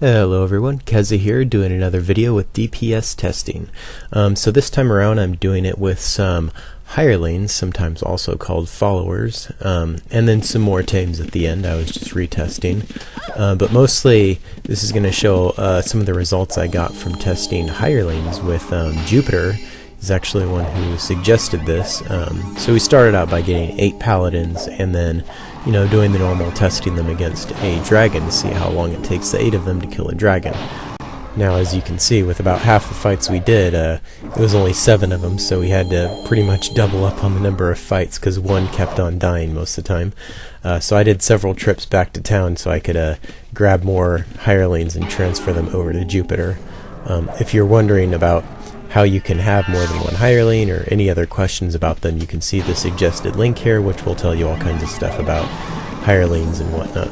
Hello everyone, Keza here doing another video with DPS Testing. So this time around I'm doing it with some Hirelings, sometimes also called followers, and then some more tames at the end. I was just retesting. But mostly this is going to show some of the results I got from testing Hirelings with Jupiter. Is actually one who suggested this. So we started out by getting 8 Paladins and then doing the normal testing them against a dragon to see how long it takes the 8 of them to kill a dragon. Now as you can see, with about half the fights we did, it was only 7 of them, so we had to pretty much double up on the number of fights because one kept on dying most of the time. So I did several trips back to town so I could grab more Hirelings and transfer them over to Jupiter. If you're wondering about how you can have more than one hireling or any other questions about them, you can see the suggested link here, which will tell you all kinds of stuff about hirelings and whatnot.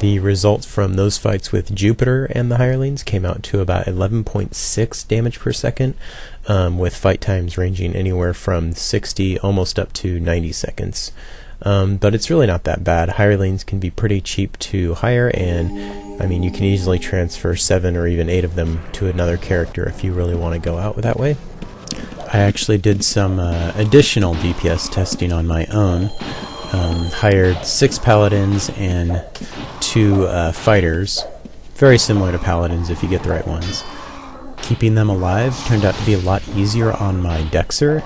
The results from those fights with Jupiter and the hirelings came out to about 11.6 damage per second, with fight times ranging anywhere from 60 almost up to 90 seconds. But it's really not that bad. Hirelings can be pretty cheap to hire, and I mean, you can easily transfer 7 or even 8 of them to another character if you really want to go out that way. I actually did some additional DPS testing on my own. Hired 6 Paladins and 2 Fighters. Very similar to Paladins if you get the right ones. Keeping them alive turned out to be a lot easier on my Dexer.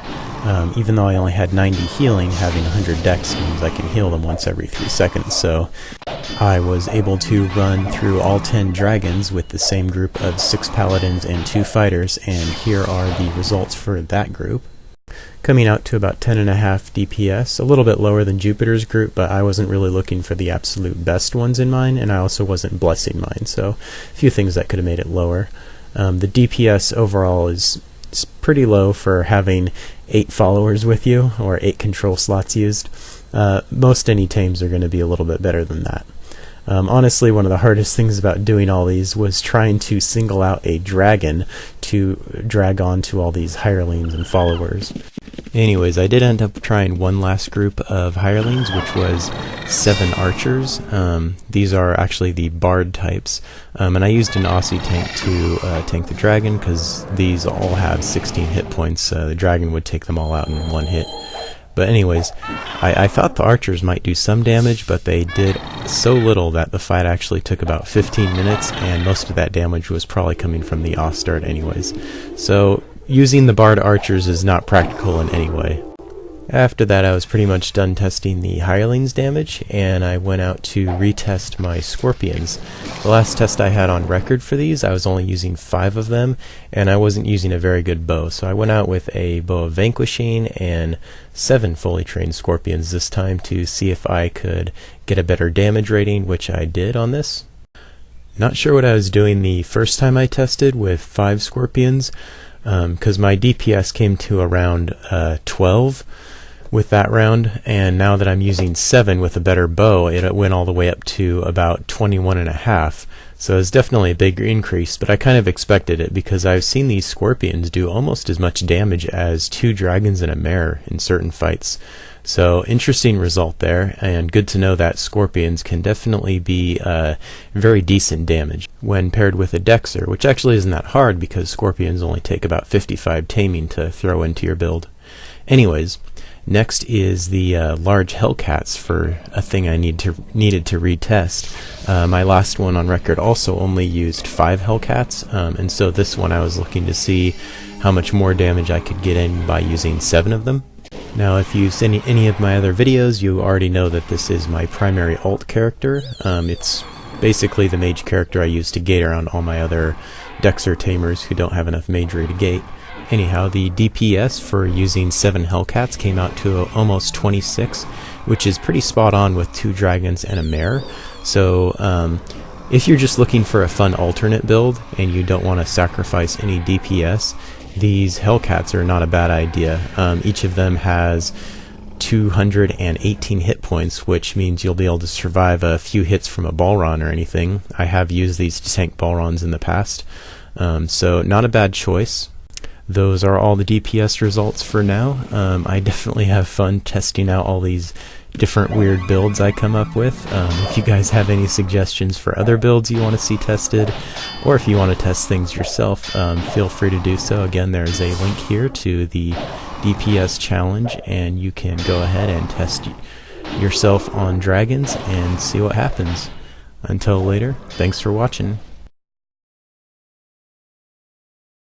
Even though I only had 90 healing, having 100 dex means I can heal them once every 3 seconds, so I was able to run through all 10 dragons with the same group of 6 paladins and 2 fighters, and here are the results for that group. Coming out to about 10.5 DPS, a little bit lower than Jupiter's group, but I wasn't really looking for the absolute best ones in mine, and I also wasn't blessing mine, so a few things that could have made it lower. The DPS overall is pretty low for having 8 followers with you, or 8 control slots used. Most any tames are going to be a little bit better than that. Honestly, one of the hardest things about doing all these was trying to single out a dragon to drag on to all these hirelings and followers. Anyways, I did end up trying one last group of hirelings, which was 7 archers. These are actually the bard types, and I used an Aussie tank to tank the dragon because these all have 16 hit points. The dragon would take them all out in one hit. But anyways, I thought the archers might do some damage, but they did so little that the fight actually took about 15 minutes, and most of that damage was probably coming from the off start anyways. So using the bard archers is not practical in any way. After that, I was pretty much done testing the hirelings damage, and I went out to retest my scorpions. The last test I had on record for these, I was only using 5 of them, and I wasn't using a very good bow, so I went out with a bow of vanquishing and 7 fully trained scorpions this time to see if I could get a better damage rating, which I did on this. Not sure what I was doing the first time I tested with 5 scorpions, because my DPS came to around 12 with that round, and now that I'm using 7 with a better bow, it went all the way up to about 21.5. So it's definitely a big increase, but I kind of expected it because I've seen these scorpions do almost as much damage as 2 dragons and a mare in certain fights. So interesting result there, and good to know that scorpions can definitely be very decent damage when paired with a Dexer, which actually isn't that hard because scorpions only take about 55 taming to throw into your build. Anyways, next is the large Hellcats for a thing I needed to retest. My last one on record also only used 5 Hellcats, and so this one I was looking to see how much more damage I could get in by using 7 of them. Now, if you've seen any of my other videos, you already know that this is my primary alt character. It's basically the mage character I use to gate around all my other Dexer tamers who don't have enough magery to gate. Anyhow, the DPS for using 7 Hellcats came out to almost 26, which is pretty spot on with 2 dragons and a mare. So if you're just looking for a fun alternate build and you don't want to sacrifice any DPS, these Hellcats are not a bad idea. Each of them has 218 hit points, which means you'll be able to survive a few hits from a Balron or anything. I have used these to tank Balrons in the past, so not a bad choice. Those are all the DPS results for now. I definitely have fun testing out all these different weird builds I come up with. If you guys have any suggestions for other builds you want to see tested, or if you want to test things yourself, feel free to do so. Again, there's a link here to the DPS challenge, and you can go ahead and test yourself on dragons and see what happens. Until later, thanks for watching.